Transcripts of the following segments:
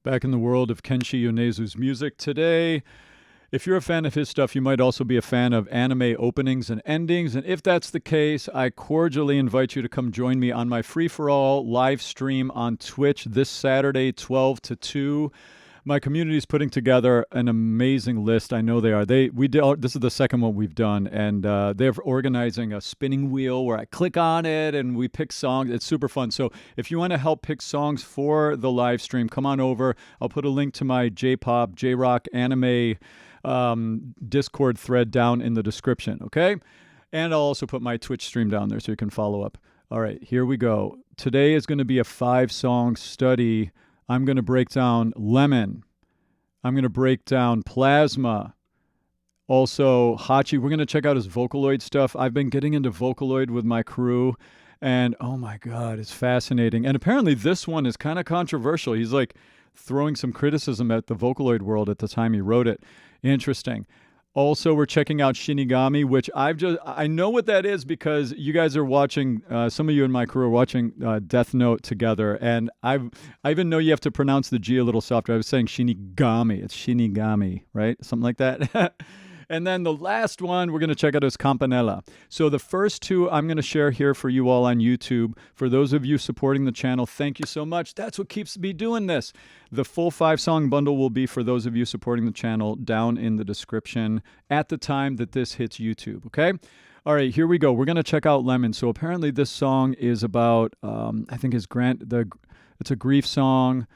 Back in the world of Kenshi Yonezu's music today. If you're a fan of his stuff, you might also be a fan of anime openings and endings. And if that's the case, I cordially invite you to come join me on my free-for-all live stream on Twitch this Saturday, 12 to 2. My community is putting together an amazing list. I know they are. This is the second one we've done, and they're organizing a spinning wheel where I click on it and we pick songs. It's super fun. So if you want to help pick songs for the live stream, come on over. I'll put a link to my J-pop, J-rock, anime Discord thread down in the description, okay? And I'll also put my Twitch stream down there so you can follow up. All right, here we go. Today is going to be a 5-song study. I'm going to break down Lemon. I'm going to break down Plasma. Also, Hachi. We're going to check out his Vocaloid stuff. I've been getting into Vocaloid with my crew, and oh my God, it's fascinating. And apparently this one is kind of controversial. He's like throwing some criticism at the Vocaloid world at the time he wrote it. Interesting. Also, we're checking out Shinigami, which I know what that is because you guys are watching, some of you in my crew are watching Death Note together, and I even know you have to pronounce the G a little softer. I was saying Shinigami. It's Shinigami, right? Something like that. And then the last one we're going to check out is Campanella. So the first two I'm going to share here for you all on YouTube. For those of you supporting the channel, thank you so much. That's what keeps me doing this. The full 5-song bundle will be for those of you supporting the channel down in the description at the time that this hits YouTube, okay? All right, here we go. We're going to check out Lemon. So apparently this song is about, I think it's a grief song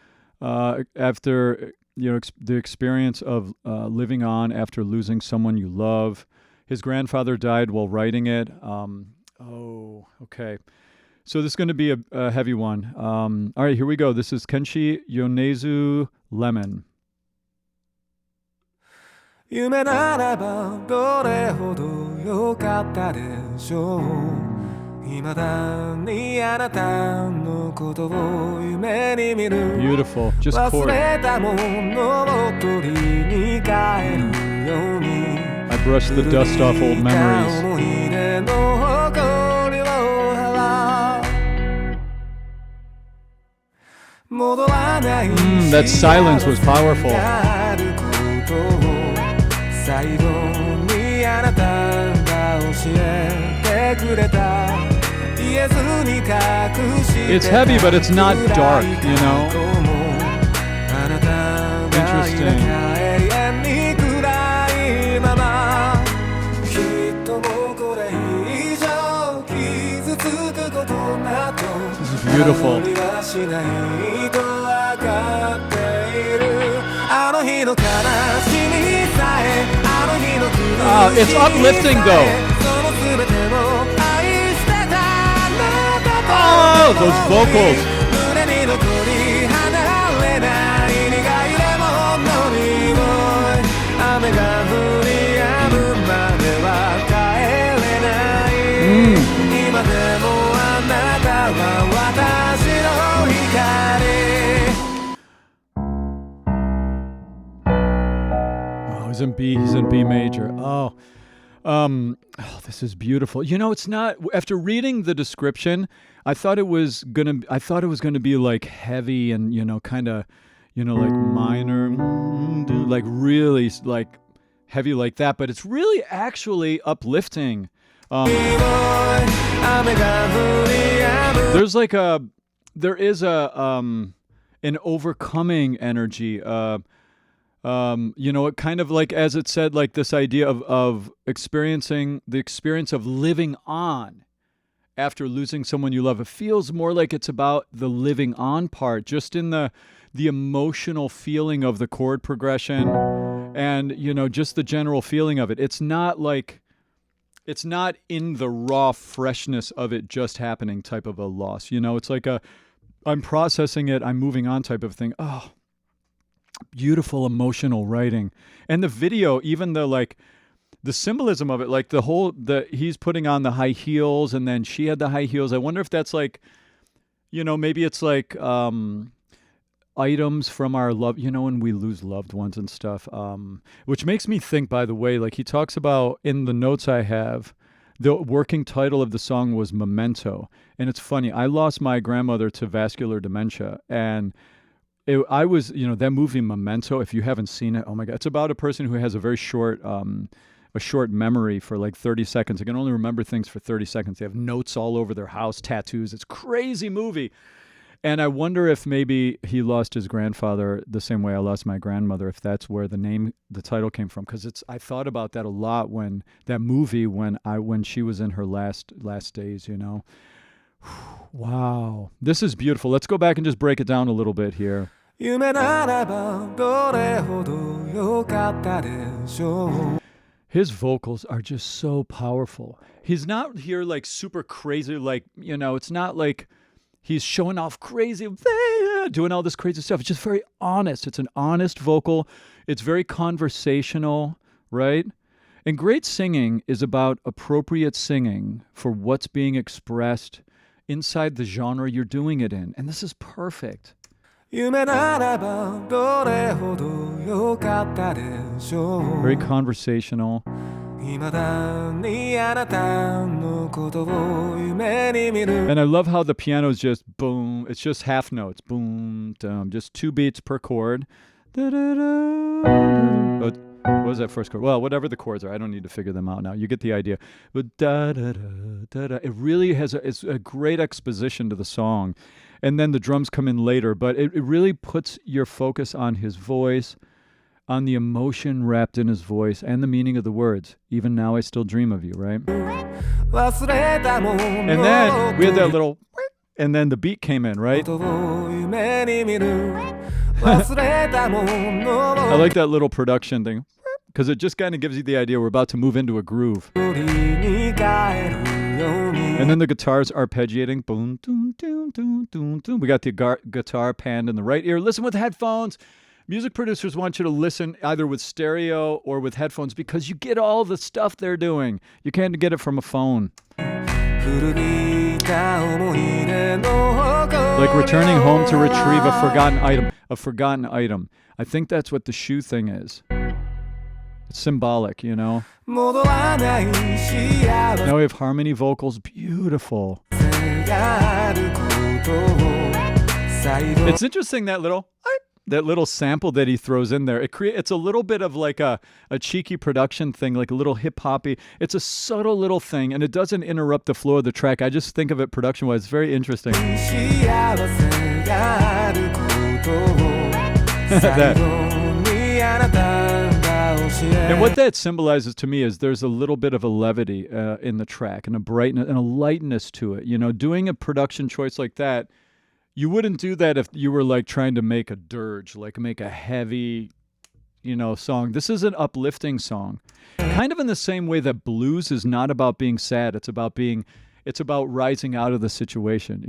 after... the experience of living on after losing someone you love. His grandfather died while writing it. Okay. So this is going to be a heavy one. All right, here we go. This is Kenshi Yonezu, Lemon. 夢ならばどれほど良かったでしょう未だにあなたのことを夢に見る Beautiful, just 忘 chord. れたものを取りに帰るように I brushed the dust off old memories. 思い出の誇りを払う戻らない That silence was powerful. 最後にあなたが教えてくれた It's heavy, but it's not dark, you know? Interesting. This is beautiful. It's uplifting though. Oh, those vocals. Oh, he's in B major. Oh, this is beautiful. You know, it's not. After reading the description, I thought it was gonna be like heavy and kind of, like minor, like really like heavy like that. But it's really actually uplifting. There is an overcoming energy. It kind of like, as it said, like this idea of experiencing the experience of living on after losing someone you love. It feels more like it's about the living on part, just in the emotional feeling of the chord progression and, just the general feeling of it. It's not in the raw freshness of it just happening type of a loss. It's like I'm processing it, I'm moving on type of thing. Oh, beautiful emotional writing. And the video, even the symbolism of it, like he's putting on the high heels and then she had the high heels. I wonder if that's like, maybe it's like items from our love, when we lose loved ones and stuff. Which makes me think, by the way, like he talks about in the notes I have, the working title of the song was Memento. And it's funny, I lost my grandmother to vascular dementia, and I was, that movie Memento, if you haven't seen it, oh my God, it's about a person who has a very short memory for like 30 seconds. They can only remember things for 30 seconds. They have notes all over their house, tattoos. It's a crazy movie. And I wonder if maybe he lost his grandfather the same way I lost my grandmother, if that's where the title came from. Because I thought about that a lot when she was in her last days, Wow. This is beautiful. Let's go back and just break it down a little bit here. 夢ならばどれほどよかったでしょう His vocals are just so powerful. He's not here like super crazy, like, it's not like he's showing off crazy, doing all this crazy stuff. It's just very honest. It's an honest vocal. It's very conversational, right? And great singing is about appropriate singing for what's being expressed inside the genre you're doing it in. And this is perfect. 夢ならばどれほどよかったでしょう Very conversational. 未だにあなたのことを夢に見る And I love how the piano is just boom. It's just half notes. Boom, dum. Just 2 beats per chord. What was that first chord? Well, whatever the chords are. I don't need to figure them out now. You get the idea. But da-da-da. It really it's a great exposition to the song. And then the drums come in later. But it really puts your focus on his voice, on the emotion wrapped in his voice, and the meaning of the words. Even now I still dream of you, right? And then we had that little, and then the beat came in, right? I like that little production thing, because it just kind of gives you the idea we're about to move into a groove. And then the guitars arpeggiating. Boom, doom, doom, doom, doom, doom. We got the guitar panned in the right ear. Listen with headphones. Music producers want you to listen either with stereo or with headphones because you get all the stuff they're doing. You can't get it from a phone. Like returning home to retrieve a forgotten item. A forgotten item. I think that's what the shoe thing is. It's symbolic, Now we have harmony vocals. Beautiful. It's interesting that little sample that he throws in there. It's a little bit of like a cheeky production thing, like a little hip-hoppy. It's a subtle little thing, and it doesn't interrupt the flow of the track. I just think of it production-wise. It's very interesting. And what that symbolizes to me is there's a little bit of a levity in the track and a brightness and a lightness to it. Doing a production choice like that, you wouldn't do that if you were like trying to make a dirge, like make a heavy, song. This is an uplifting song. Kind of in the same way that blues is not about being sad. It's about rising out of the situation,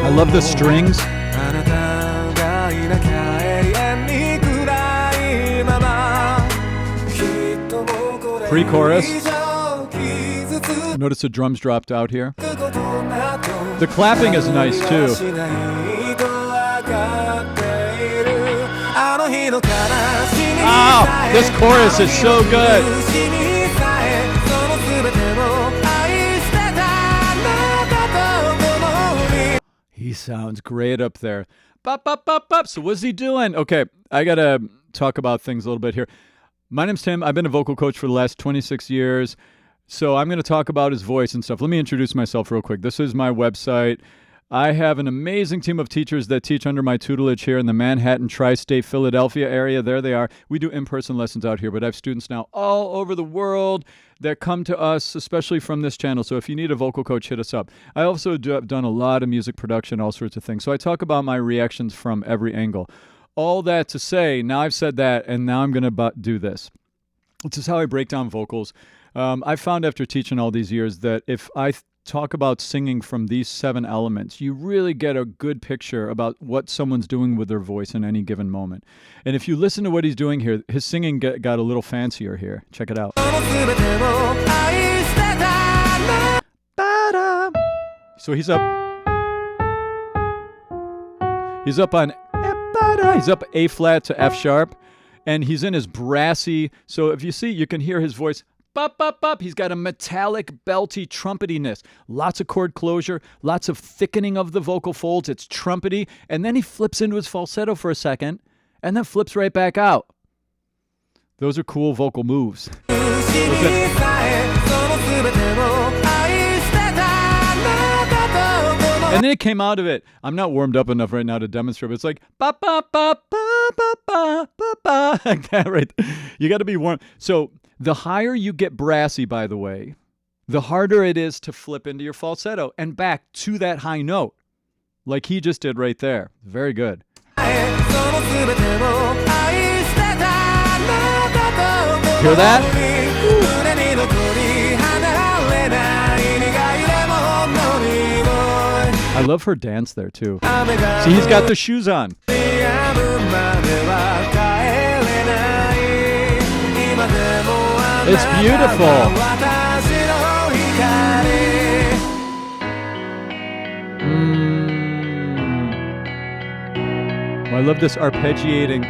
I love the strings. Pre-chorus. Notice the drums dropped out here. The clapping is nice too. Oh, this chorus is so good. He sounds great up there. Bop, bop, bop, bop. So what's he doing? Okay, I got to talk about things a little bit here. My name's Tim. I've been a vocal coach for the last 26 years. So I'm going to talk about his voice and stuff. Let me introduce myself real quick. This is my website. I have an amazing team of teachers that teach under my tutelage here in the Manhattan, Tri-State, Philadelphia area. There they are. We do in-person lessons out here, but I have students now all over the world that come to us, especially from this channel. So if you need a vocal coach, hit us up. I also have done a lot of music production, all sorts of things. So I talk about my reactions from every angle. All that to say, now I've said that, and now I'm going to do this. This is how I break down vocals. I found after teaching all these years that if I talk about singing from these 7 elements, you really get a good picture about what someone's doing with their voice in any given moment. And if you listen to what he's doing here, his singing got a little fancier here. Check it out. So he's up A flat to F sharp, and he's in his brassy. So if you see, you can hear his voice. bop, bop, bop. He's got a metallic, belty, trumpetiness. Lots of chord closure, lots of thickening of the vocal folds. It's trumpety. And then he flips into his falsetto for a second and then flips right back out. Those are cool vocal moves. And then it came out of it. I'm not warmed up enough right now to demonstrate, but it's like ba ba ba ba ba ba ba ba, like that, right? You got to be warm. So the higher you get brassy, by the way, the harder it is to flip into your falsetto and back to that high note, like he just did right there. Very good. Hear that? I love her dance there too. See, he's got the shoes on. It's beautiful. Oh, I love this arpeggiating.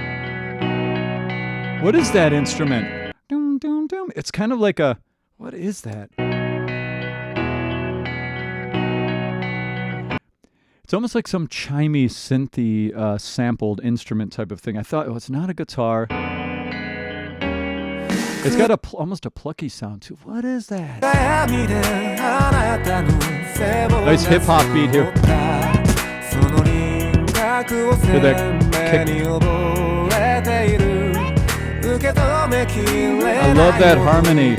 What is that instrument? Doom, doom, doom. It's kind of like a, what is that? It's almost like some chimey, synthy, sampled instrument type of thing. I thought, oh, it's not a guitar. It's got almost a plucky sound too. What is that? Nice hip hop beat here. Hear that kick. I love that harmony.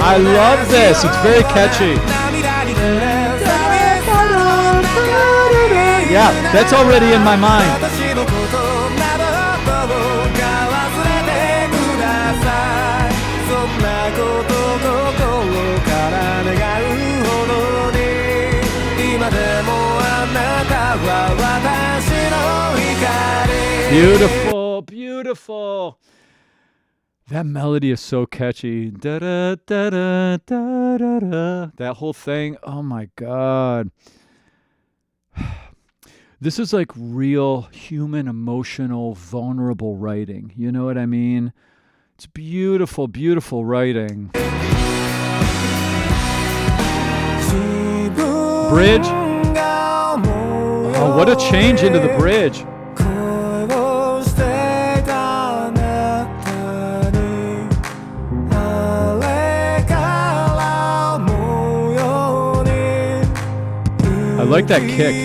I love this. It's very catchy. Yeah, that's already in my mind. Beautiful, beautiful. That melody is so catchy. Da da da da da da da. That whole thing. Oh my God. This is like real human, emotional, vulnerable writing. You know what I mean? It's beautiful, beautiful writing. Bridge. Oh, what a change into the bridge. I like that kick.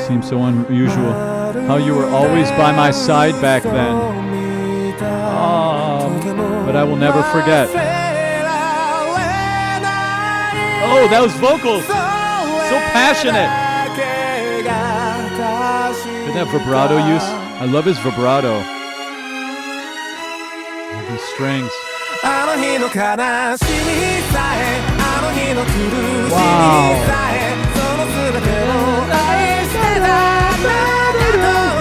Seems so unusual. How you were always by my side back then. Oh, but I will never forget. Oh, that was vocals. So passionate. Didn't that vibrato use? I love his vibrato. These strings. Wow.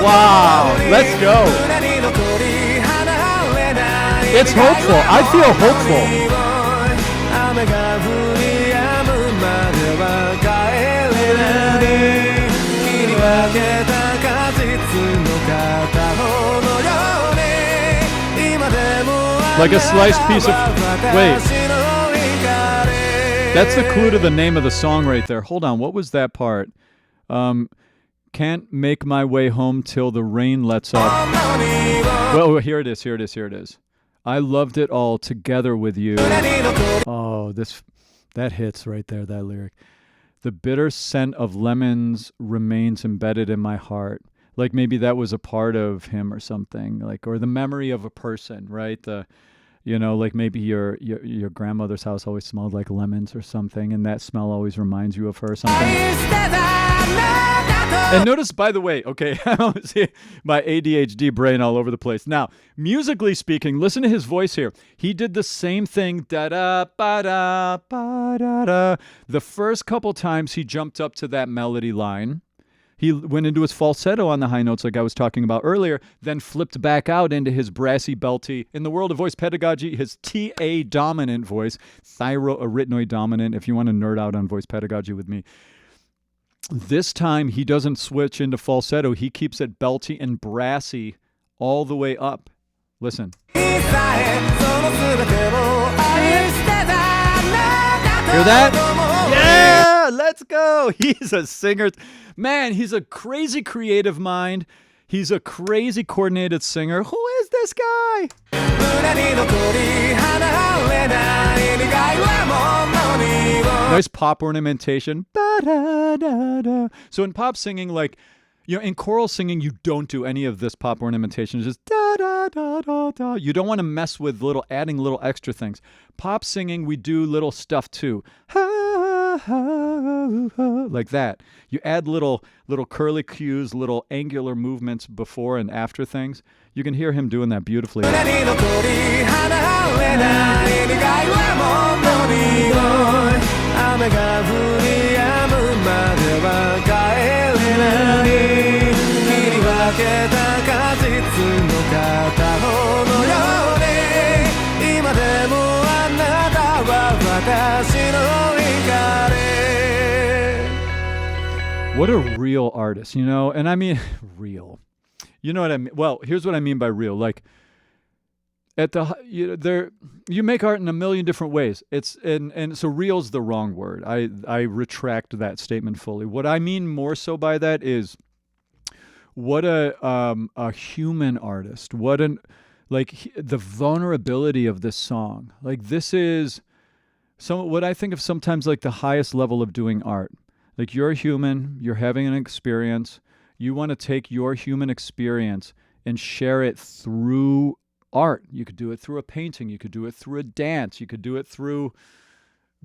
Wow. Let's go. It's hopeful. I feel hopeful. Like a sliced piece of... Wait. That's the clue to the name of the song right there. Hold on. What was that part? Can't make my way home till the rain lets up. Well, here it is. Here it is. Here it is. I loved it all together with you. Oh, that hits right there, that lyric. The bitter scent of lemons remains embedded in my heart. Like maybe that was a part of him or something, like, or the memory of a person, right? Like maybe your grandmother's house always smelled like lemons or something, and that smell always reminds you of her or something. And notice, by the way, okay, see my ADHD brain all over the place. Now, musically speaking, listen to his voice here. He did the same thing, da-da, ba-da, ba-da-da. The first couple times he jumped up to that melody line. He went into his falsetto on the high notes like I was talking about earlier, then flipped back out into his brassy, belty, in the world of voice pedagogy, his TA dominant voice, thyroarytenoid dominant, if you want to nerd out on voice pedagogy with me. This time, he doesn't switch into falsetto. He keeps it belty and brassy all the way up. Listen. Hear that? Yeah, let's go. He's a singer. Man, he's a crazy creative mind. He's a crazy coordinated singer. Who is this guy? Nice pop ornamentation. So in pop singing, like, in choral singing, you don't do any of this pop ornamentation. It's just da da da da da. You don't want to mess with adding little extra things. Pop singing, we do little stuff too. Ha, ha, ha, like that. You add little curly cues, little angular movements before and after things. You can hear him doing that beautifully. What a real artist, and I mean real. You know what I mean? Well, here's what I mean by real. Like you make art in a million different ways. And so real's the wrong word. I retract that statement fully. What I mean more so by that is what a human artist. The vulnerability of this song. Like this is what I think of sometimes like the highest level of doing art. Like you're a human, you're having an experience. You want to take your human experience and share it through art. You could do it through a painting. You could do it through a dance. You could do it through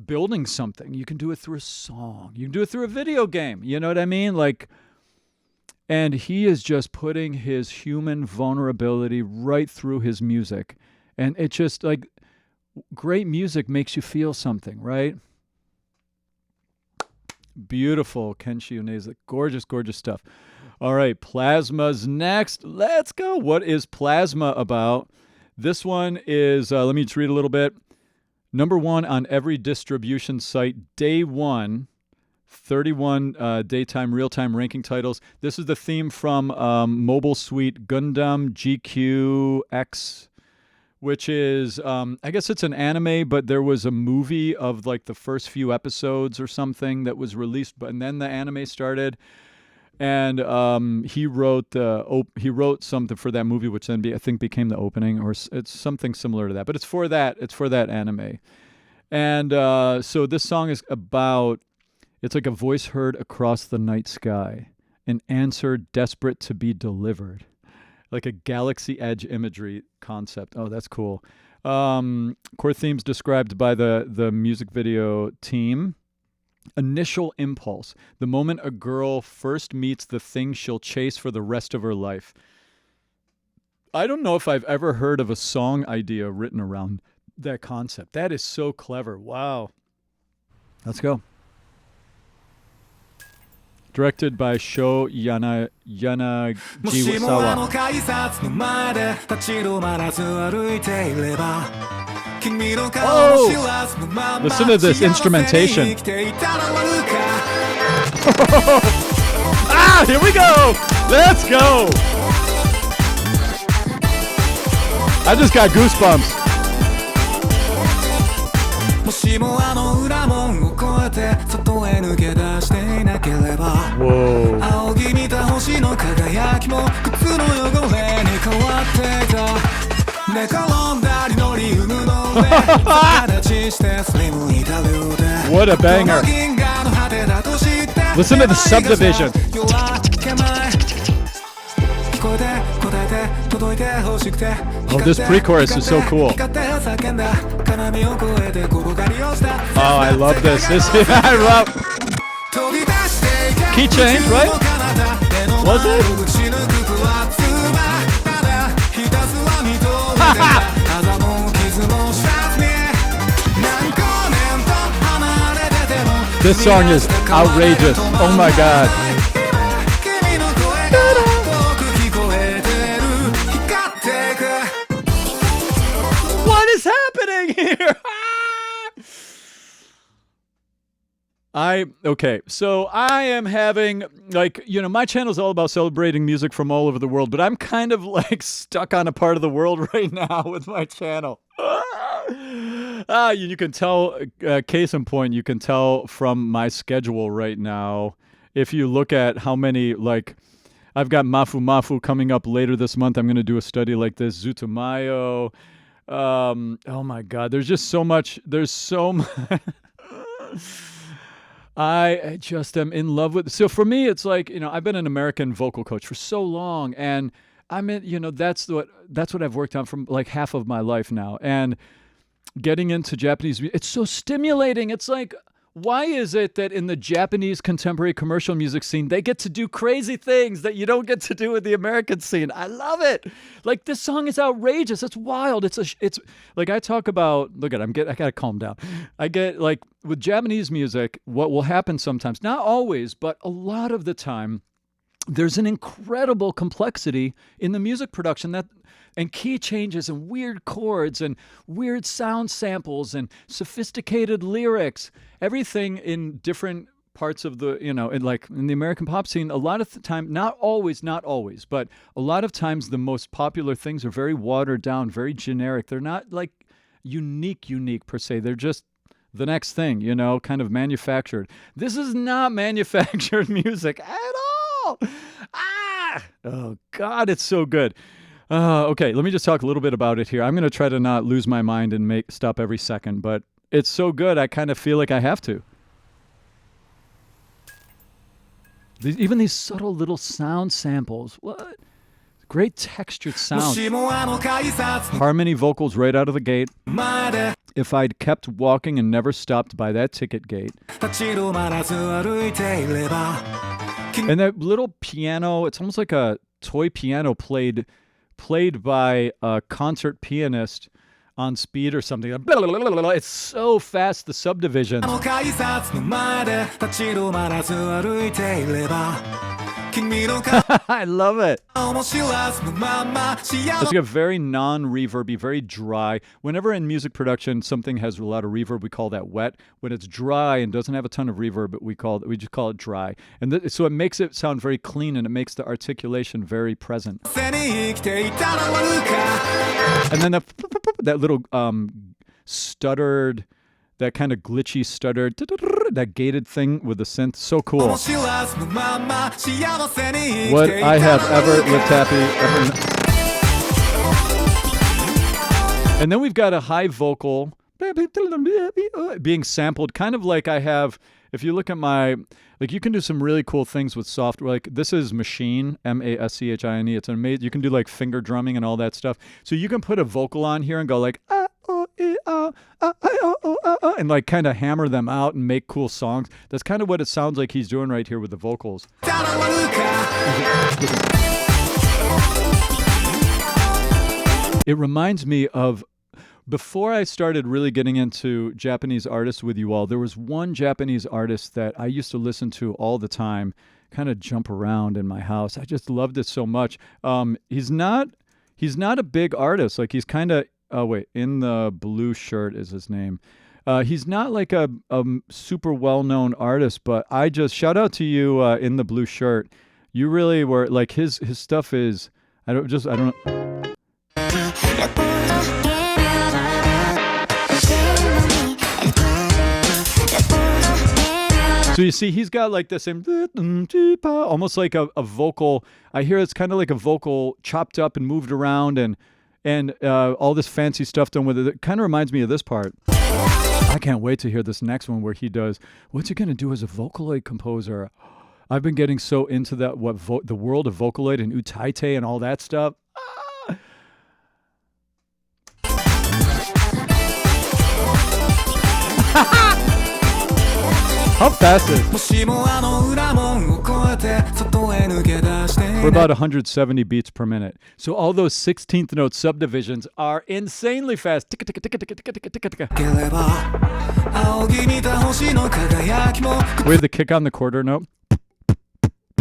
building something. You can do it through a song. You can do it through a video game. You know what I mean? And he is just putting his human vulnerability right through his music. And it's just like great music makes you feel something, right? Beautiful, Kenshi Yonezu. Gorgeous, gorgeous stuff. All right, Plasma's next. Let's go. What is Plasma about? This one is, let me just read a little bit. Number 1 on every distribution site, day 1, 31 daytime, real-time ranking titles. This is the theme from Mobile Suit Gundam GQ-X, which is, I guess it's an anime, but there was a movie of like the first few episodes or something that was released, and then the anime started. And he wrote something for that movie, which then I think became the opening, or it's something similar to that. But it's for that anime. And so this song is about, it's like a voice heard across the night sky, an answer desperate to be delivered. Like a Galaxy Edge imagery concept. Oh, that's cool. Core themes described by the music video team. Initial impulse. The moment a girl first meets the thing she'll chase for the rest of her life. I don't know if I've ever heard of a song idea written around that concept. That is so clever. Wow. Let's go. Directed by Sho Yanagisawa. Oh! Listen to this instrumentation. Here we go! Let's go! I just got goosebumps. Whoa. What a banger. Listen to the subdivision. Oh, this pre-chorus is so cool. Oh, I love this. I love. Key change, right? Was it? This song is outrageous. Oh my god. What is happening here? Okay, so I am having, my channel is all about celebrating music from all over the world, but I'm kind of like stuck on a part of the world right now with my channel. You can tell, case in point, you can tell from my schedule right now, if you look at how many, I've got Mafu Mafu coming up later this month. I'm going to do a study like this, Zutumayo. Oh my God, there's just so much. There's so much. I just am in love with. So for me, it's like, I've been an American vocal coach for so long, and I'm in, that's what I've worked on for like half of my life now. And getting into Japanese, it's so stimulating. It's like, why is it that in the Japanese contemporary commercial music scene, they get to do crazy things that you don't get to do in the American scene? I love it. Like, this song is outrageous. It's wild. It's like, I talk about, I gotta calm down. I get, like, with Japanese music, what will happen sometimes, not always, but a lot of the time, there's an incredible complexity in the music production and key changes and weird chords and weird sound samples and sophisticated lyrics. Everything in different parts of the, in the American pop scene, a lot of the time, not always, but a lot of times the most popular things are very watered down, very generic. They're not like unique per se. They're just the next thing, kind of manufactured. This is not manufactured music at all. Oh God, it's so good. Okay, let me just talk a little bit about it here. I'm going to try to not lose my mind and stop every second, but it's so good, I kind of feel like I have to. Even these subtle little sound samples. What? Great textured sound. Harmony vocals right out of the gate. If I'd kept walking and never stopped by that ticket gate. And that little piano, it's almost like a toy piano played by a concert pianist on speed or something. It's so fast, the subdivisions. I love it. It's like a very non-reverby, very dry. Whenever in music production something has a lot of reverb, we call that wet. When it's dry and doesn't have a ton of reverb, we just call it dry. And so it makes it sound very clean, and it makes the articulation very present. And then that little stuttered, that kind of glitchy stuttered, that gated thing with the synth, so cool. What I have ever lived happy, And then we've got a high vocal being sampled, kind of like I have. If you look at you can do some really cool things with software. Like, this is Maschine, Maschine. It's amazing. You can do like finger drumming and all that stuff. So you can put a vocal on here and go like, and like kind of hammer them out and make cool songs. That's kind of what it sounds like he's doing right here with the vocals. It reminds me of, before I started really getting into Japanese artists with you all, there was one Japanese artist that I used to listen to all the time, kind of jump around in my house. I just loved it so much. He's not a big artist. Like, he's kind of, In the Blue Shirt is his name. He's not like a super well-known artist, but I just, shout out to you, In the Blue Shirt. You really were, like, his stuff is, I don't know. So you see, he's got like the same, almost like a vocal. I hear it's kind of like a vocal chopped up and moved around, and all this fancy stuff done with it. It kind of reminds me of this part. I can't wait to hear this next one where he does, what's he going to do as a Vocaloid composer? I've been getting so into that, the world of Vocaloid and Utaite and all that stuff. How fast is it? もしもあの裏門を越えて外へ抜け出して We're about 170 beats per minute. So all those 16th note subdivisions are insanely fast. Ticka, ticka, ticka, ticka, ticka, ticka, ticka, ticka. ければ仰ぎ見た星の輝きも We have the kick on the quarter note.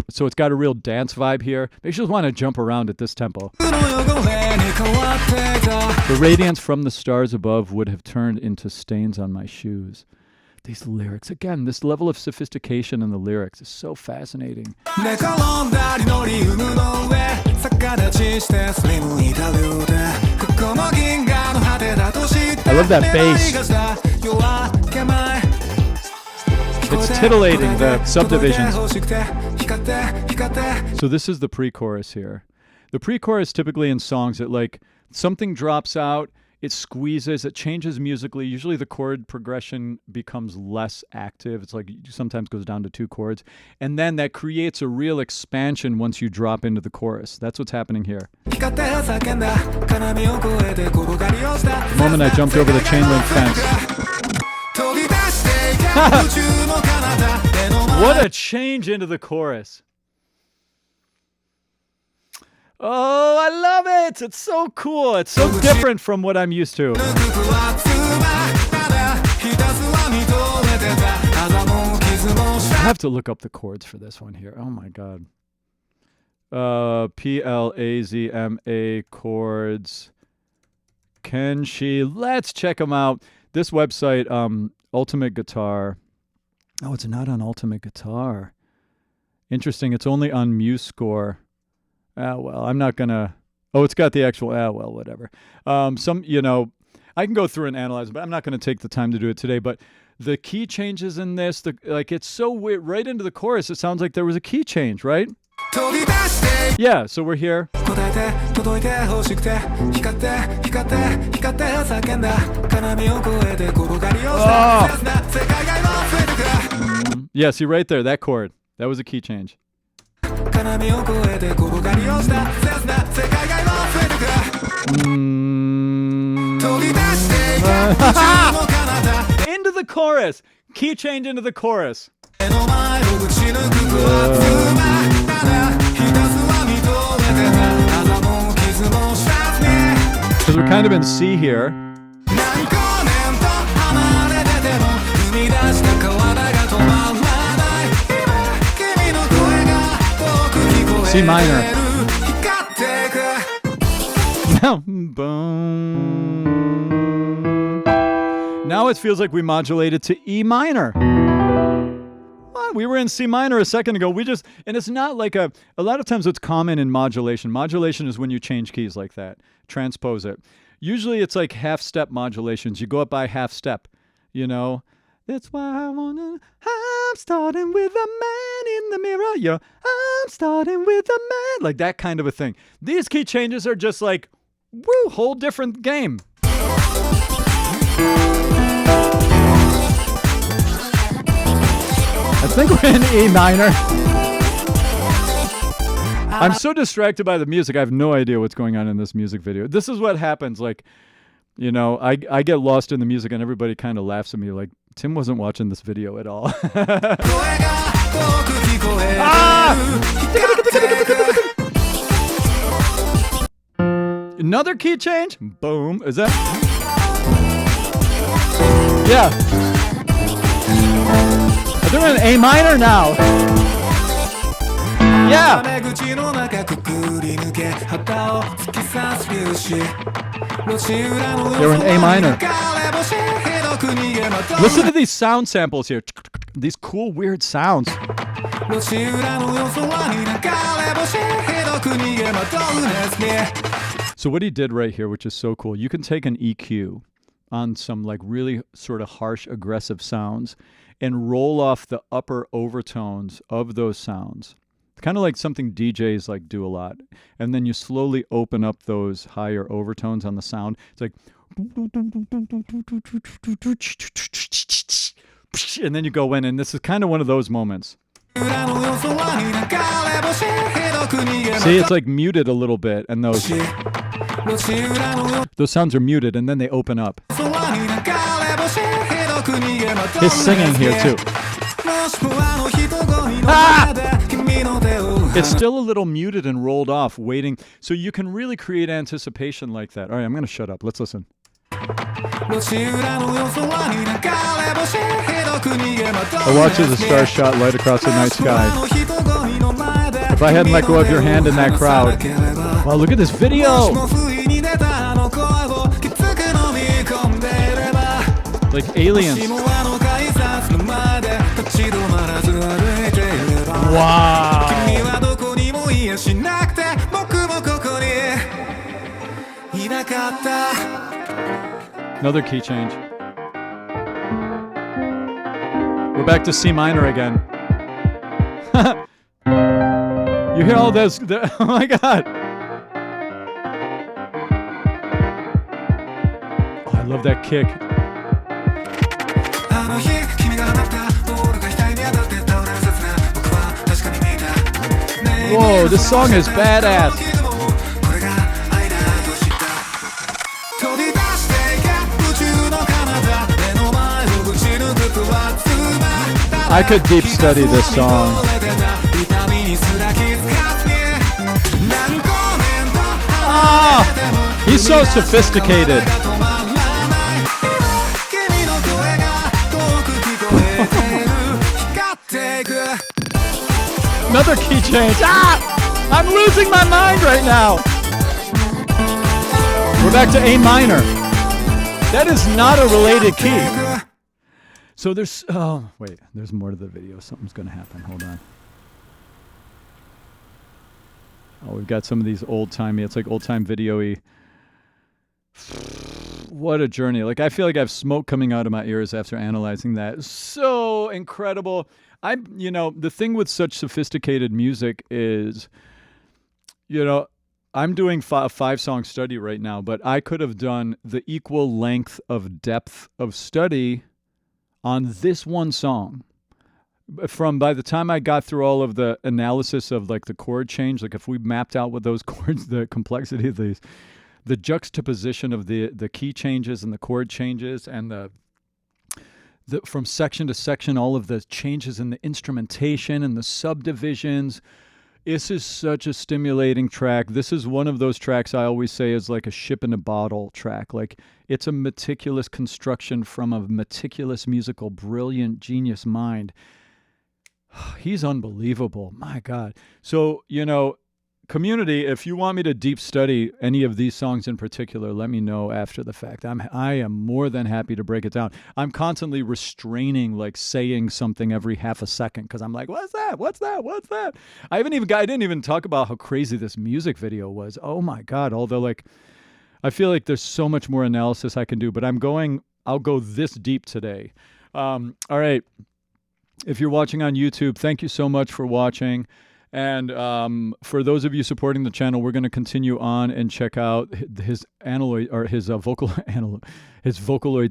So it's got a real dance vibe here. Makes you just want to jump around at this tempo. の汚れに変わっていた The radiance from the stars above would have turned into stains on my shoes. These lyrics, again, this level of sophistication in the lyrics is so fascinating. 寝転んだリノリウムの上逆立ちしてすりむいた両手ここも銀河の果てだと知って I love that bass. It's titillating, the subdivisions. So this is the pre-chorus here. The pre-chorus typically in songs that like something drops out, it squeezes, it changes musically. Usually the chord progression becomes less active. It's like sometimes goes down to 2 chords. And then that creates a real expansion once you drop into the chorus. That's what's happening here. The moment I jumped over the chain link fence. What a change into the chorus. Oh, I love it. It's so cool. It's so different from what I'm used to. I have to look up the chords for this one here. Oh my God. Plazma chords. Kenshi. Let's check them out. This website, Ultimate Guitar. Oh, it's not on Ultimate Guitar. Interesting. It's only on MuseScore. Ah, well, I'm not going to... Oh, it's got the actual... Ah, well, whatever. I can go through and analyze it, but I'm not going to take the time to do it today. But the key changes in this, it's so weird. Right into the chorus, it sounds like there was a key change, right? Yeah, so we're here. Yeah, see right there, that chord. That was a key change. Into the chorus. Key change into the chorus. Because we're kind of in C here. C minor. Now it feels like we modulated to E minor. What? We were in C minor a second ago. And it's not like a lot of times it's common in modulation. Modulation is when you change keys like that, transpose it. Usually it's like half step modulations. You go up by half step, That's why I'm starting with a man in the mirror. I'm starting with a man. Like that kind of a thing. These key changes are just like, woo, whole different game. I think we're in E minor. I'm so distracted by the music. I have no idea what's going on in this music video. This is what happens. Like, I get lost in the music and everybody kind of laughs at me like, Tim wasn't watching this video at all. Another key change? Boom. Is that? Yeah. They're in A minor now. Yeah. They're in A minor. Listen to these sound samples here. These cool, weird sounds. So what he did right here, which is so cool, you can take an EQ on some like really sort of harsh, aggressive sounds and roll off the upper overtones of those sounds. Kind of like something DJs like do a lot. And then you slowly open up those higher overtones on the sound. It's like... And then you go in, and this is kind of one of those moments. See, it's like muted a little bit, and those sounds are muted, and then they open up. His singing here too. It's still a little muted and rolled off, waiting. So you can really create anticipation like that. All right, I'm going to shut up. Let's listen. I watch as the stars shot light across the night sky. If I hadn't let go of your hand in that crowd. Wow, look at this video! Like aliens. Wow! Another key change. We're back to C minor again. You hear all this? Oh my god! Oh, I love that kick. Whoa, this song is badass. I could deep study this song. Ah, he's so sophisticated. Another key change. Ah! I'm losing my mind right now. We're back to A minor. That is not a related key. So there's, oh, wait, there's more to the video. Something's going to happen. Hold on. Oh, we've got some of these old-timey, it's like old-time video-y. What a journey. Like, I feel like I have smoke coming out of my ears after analyzing that. So incredible. You know, the thing with such sophisticated music is, you know, I'm doing a 5-song study right now, but I could have done the equal length of depth of study on this one song. By the time I got through all of the analysis of like the chord change, like if we mapped out what those chords, the complexity of these, the juxtaposition of the key changes and the chord changes and the from section to section, all of the changes in the instrumentation and the subdivisions. This is such a stimulating track. This is one of those tracks I always say is like a ship in a bottle track. Like it's a meticulous construction from a meticulous musical, brilliant, genius mind. He's unbelievable. My God. So, you know, community, if you want me to deep study any of these songs in particular, let me know after the fact. I am more than happy to break it down. I'm constantly restraining, like saying something every half a second because I'm like, what's that? What's that? What's that? I didn't even talk about how crazy this music video was. Oh my God. Although like, I feel like there's so much more analysis I can do, but I'll go this deep today. All right. If you're watching on YouTube, thank you so much for watching. And for those of you supporting the channel, we're going to continue on and check out his Vocaloid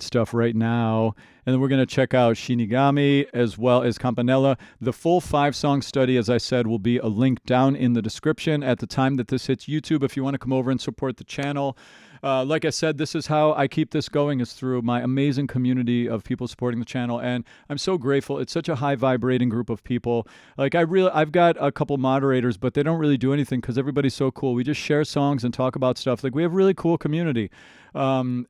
stuff right now. And then we're going to check out Shinigami as well as Campanella. The full 5-song study, as I said, will be a link down in the description at the time that this hits YouTube if you want to come over and support the channel. Like I said, this is how I keep this going, is through my amazing community of people supporting the channel. And I'm so grateful. It's such a high vibrating group of people. Like I've got a couple moderators, but they don't really do anything because everybody's so cool. We just share songs and talk about stuff. Like we have a really cool community. So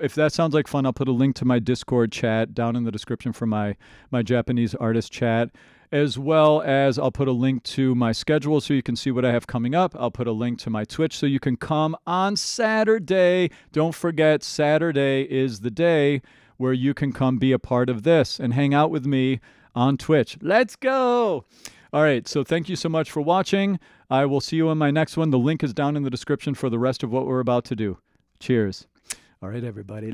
if that sounds like fun, I'll put a link to my Discord chat down in the description for my Japanese artist chat. As well as I'll put a link to my schedule so you can see what I have coming up. I'll put a link to my Twitch so you can come on Saturday. Don't forget, Saturday is the day where you can come be a part of this and hang out with me on Twitch. Let's go! All right, so thank you so much for watching. I will see you in my next one. The link is down in the description for the rest of what we're about to do. Cheers. All right, everybody.